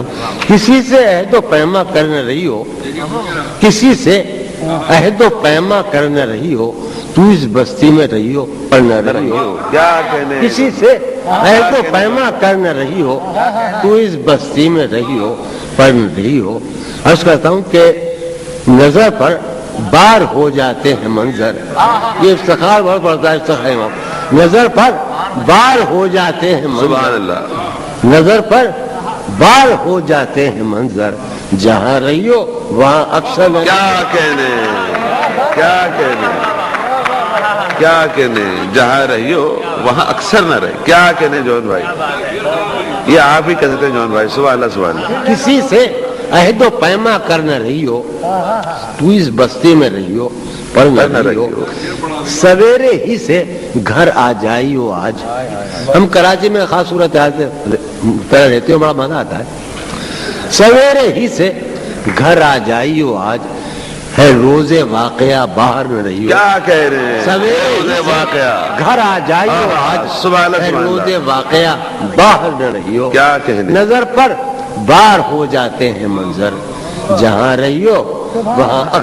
کرتا ہوں، کسی سے عہد و پیما کر نہ رہی ہو، کسی سے عہد و پیما کر نہ رہی ہو، تو اس بستی میں رہی ہو پر نہ رہی ہو، کیا کہنے کسی سے عہد و پیما کر نہ رہی ہو، تو اس بستی میں رہی ہو پر نہ رہی ہو۔ عرض کرتا ہوں کہ نظر پر بار ہو جاتے ہیں منظر، یہ افتخار بہت پڑتا ہے، افتخار امام، نظر پر بار ہو جاتے ہیں سبحان منظر، اللہ، نظر پر بار ہو جاتے ہیں منظر، جہاں رہی ہو وہاں اکثر نہ کیا کہنے، کیا کہنے، کیا کہنے، جہاں رہی ہو وہاں اکثر نہ رہے، کیا کہنے جون بھائی، یہ آپ ہی کہتے ہیں جون بھائی، سبحان اللہ سبحان اللہ۔ کسی سے عہد و پیما کر نہ رہی ہو، تو اس بستی میں رہی ہو پر نہ رہی ہو، سویرے ہی سے گھر آ جائی ہو آج۔ ہم کراچی میں خاص صورت حال سے رہتے ہو، بڑا مزہ آتا ہے۔ سویرے ہی سے گھر آ جائی ہو آج، ہے روز واقعہ باہر نہ رہی ہو، کیا کہہ رہے ہیں، سویرے ہی سے واقعہ، گھر آ جائی ہو آج، سبحان اللہ ہے سبحان روز اللہ، واقعہ باہر نہ رہی ہو، کیا کہنے، نظر پر بار ہو جاتے ہیں منظر، جہاں رہی ہو وہاں